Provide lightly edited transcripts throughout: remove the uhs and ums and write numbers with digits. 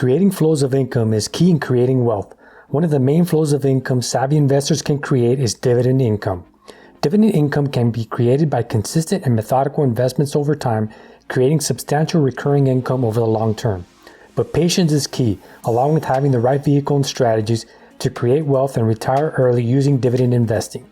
Creating flows of income is key in creating wealth. One of the main flows of income savvy investors can create is dividend income. Dividend income can be created by consistent and methodical investments over time, creating substantial recurring income over the long term. But patience is key, along with having the right vehicle and strategies to create wealth and retire early using dividend investing.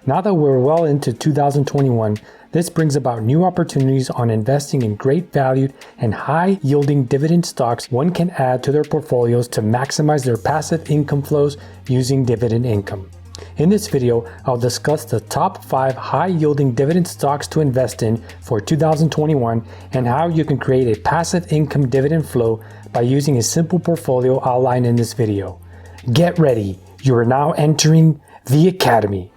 Now that we're well into 2021, this brings about new opportunities on investing in great valued and high yielding dividend stocks one can add to their portfolios to maximize their passive income flows using dividend income. In this video, I'll discuss the top 5 high yielding dividend stocks to invest in for 2021 and how you can create a passive income dividend flow by using a simple portfolio outlined in this video. Get ready, you are now entering the Academy.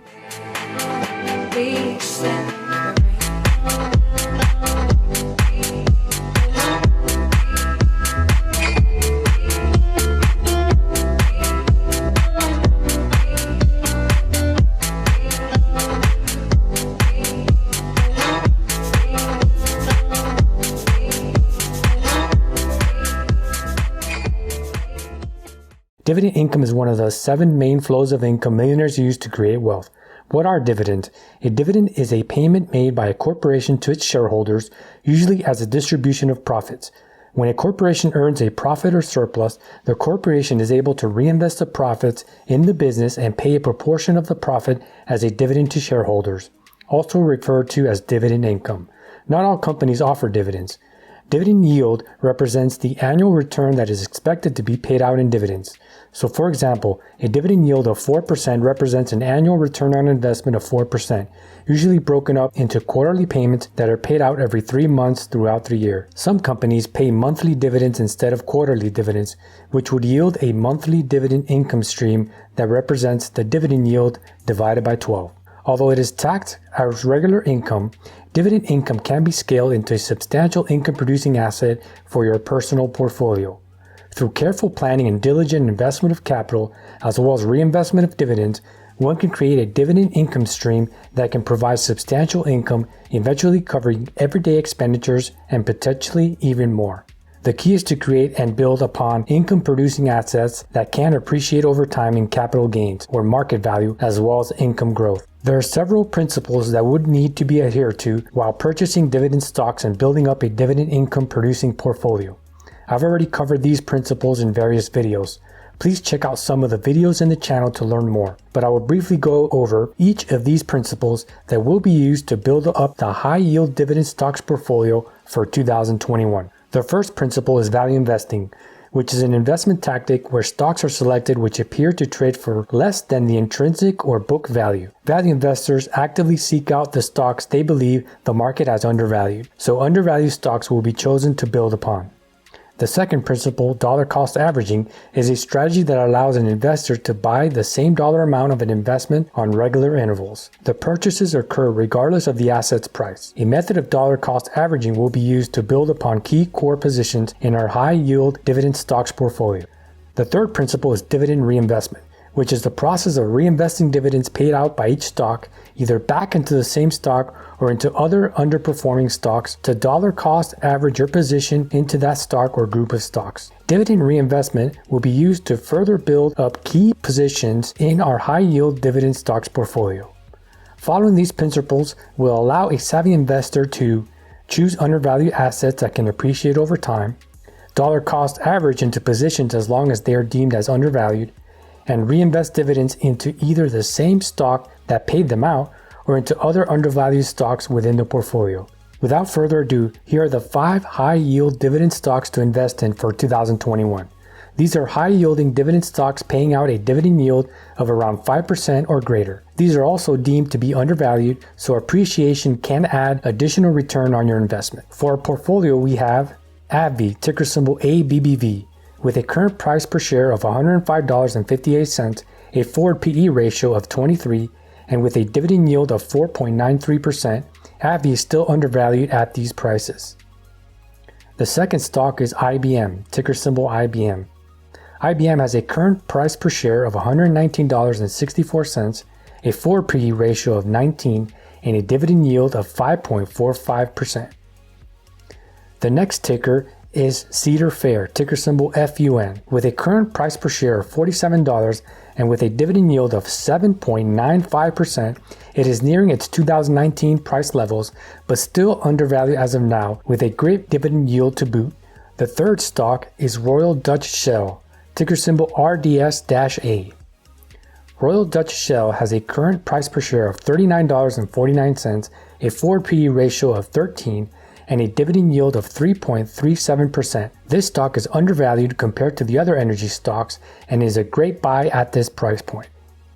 Dividend income is one of the 7 main flows of income millionaires use to create wealth. What are dividends? A dividend is a payment made by a corporation to its shareholders, usually as a distribution of profits. When a corporation earns a profit or surplus, the corporation is able to reinvest the profits in the business and pay a proportion of the profit as a dividend to shareholders, also referred to as dividend income. Not all companies offer dividends. Dividend yield represents the annual return that is expected to be paid out in dividends. So for example, a dividend yield of 4% represents an annual return on investment of 4%, usually broken up into quarterly payments that are paid out every 3 months throughout the year. Some companies pay monthly dividends instead of quarterly dividends, which would yield a monthly dividend income stream that represents the dividend yield divided by 12. Although it is taxed as regular income, dividend income can be scaled into a substantial income-producing asset for your personal portfolio. Through careful planning and diligent investment of capital, as well as reinvestment of dividends, one can create a dividend income stream that can provide substantial income, eventually covering everyday expenditures and potentially even more. The key is to create and build upon income-producing assets that can appreciate over time in capital gains or market value, as well as income growth. There are several principles that would need to be adhered to while purchasing dividend stocks and building up a dividend income-producing portfolio. I've already covered these principles in various videos. Please check out some of the videos in the channel to learn more, but I will briefly go over each of these principles that will be used to build up the high-yield dividend stocks portfolio for 2021. The first principle is value investing, which is an investment tactic where stocks are selected which appear to trade for less than the intrinsic or book value. Value investors actively seek out the stocks they believe the market has undervalued, so undervalued stocks will be chosen to build upon. The second principle, dollar cost averaging, is a strategy that allows an investor to buy the same dollar amount of an investment on regular intervals. The purchases occur regardless of the asset's price. A method of dollar cost averaging will be used to build upon key core positions in our high-yield dividend stocks portfolio. The third principle is dividend reinvestment, which is the process of reinvesting dividends paid out by each stock, either back into the same stock or into other underperforming stocks to dollar cost average your position into that stock or group of stocks. Dividend reinvestment will be used to further build up key positions in our high-yield dividend stocks portfolio. Following these principles will allow a savvy investor to choose undervalued assets that can appreciate over time, dollar cost average into positions as long as they are deemed as undervalued, and reinvest dividends into either the same stock that paid them out or into other undervalued stocks within the portfolio. Without further ado, here are the 5 high-yield dividend stocks to invest in for 2021. These are high-yielding dividend stocks paying out a dividend yield of around 5% or greater. These are also deemed to be undervalued, so appreciation can add additional return on your investment. For our portfolio, we have AbbVie, ticker symbol ABBV, with a current price per share of $105.58, a forward PE ratio of 23, and with a dividend yield of 4.93%, AbbVie is still undervalued at these prices. The second stock is IBM, ticker symbol IBM. IBM has a current price per share of $119.64, a forward PE ratio of 19, and a dividend yield of 5.45%. The next ticker is Cedar Fair, ticker symbol FUN, with a current price per share of $47 and with a dividend yield of 7.95%. It is nearing its 2019 price levels, but still undervalued as of now, with a great dividend yield to boot. The third stock is Royal Dutch Shell, ticker symbol RDS-A. Royal Dutch Shell has a current price per share of $39.49, a forward PE ratio of 13, and a dividend yield of 3.37%. This stock is undervalued compared to the other energy stocks and is a great buy at this price point.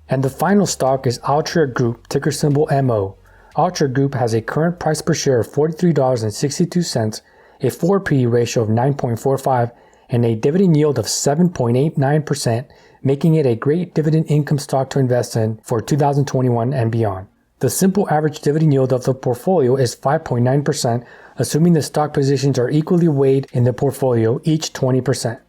And the final stock is Altria Group, ticker symbol MO. Altria Group has a current price per share of $43.62, a forward PE ratio of 9.45, and a dividend yield of 7.89%, making it a great dividend income stock to invest in for 2021 and beyond. The simple average dividend yield of the portfolio is 5.9%, assuming the stock positions are equally weighed in the portfolio, each 20%.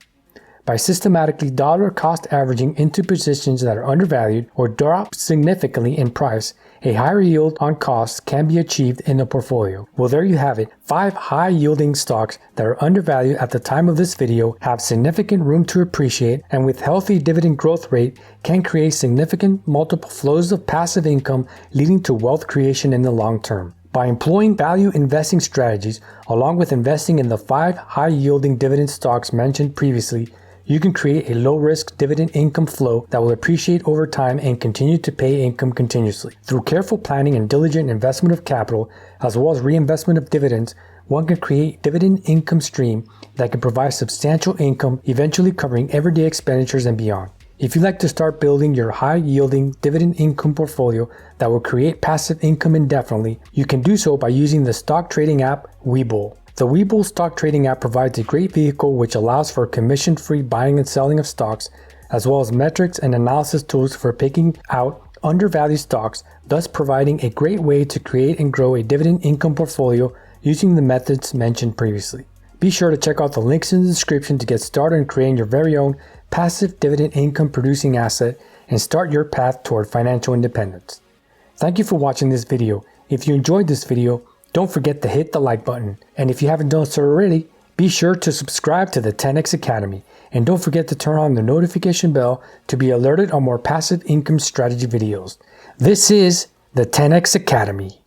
By systematically dollar cost averaging into positions that are undervalued or drop significantly in price, a higher yield on costs can be achieved in the portfolio. Well, there you have it. 5 high-yielding stocks that are undervalued at the time of this video, have significant room to appreciate, and with healthy dividend growth rate can create significant multiple flows of passive income, leading to wealth creation in the long term. By employing value investing strategies along with investing in the 5 high-yielding dividend stocks mentioned previously, you can create a low-risk dividend income flow that will appreciate over time and continue to pay income continuously. Through careful planning and diligent investment of capital, as well as reinvestment of dividends, one can create dividend income stream that can provide substantial income, eventually covering everyday expenditures and beyond. If you'd like to start building your high-yielding dividend income portfolio that will create passive income indefinitely, you can do so by using the stock trading app Webull. The Webull stock trading app provides a great vehicle which allows for commission-free buying and selling of stocks, as well as metrics and analysis tools for picking out undervalued stocks, thus providing a great way to create and grow a dividend income portfolio using the methods mentioned previously. Be sure to check out the links in the description to get started in creating your very own passive dividend income producing asset and start your path toward financial independence. Thank you for watching this video. If you enjoyed this video, don't forget to hit the like button, and if you haven't done so already, be sure to subscribe to the 10X Academy, and don't forget to turn on the notification bell to be alerted on more passive income strategy videos. This is the 10X Academy.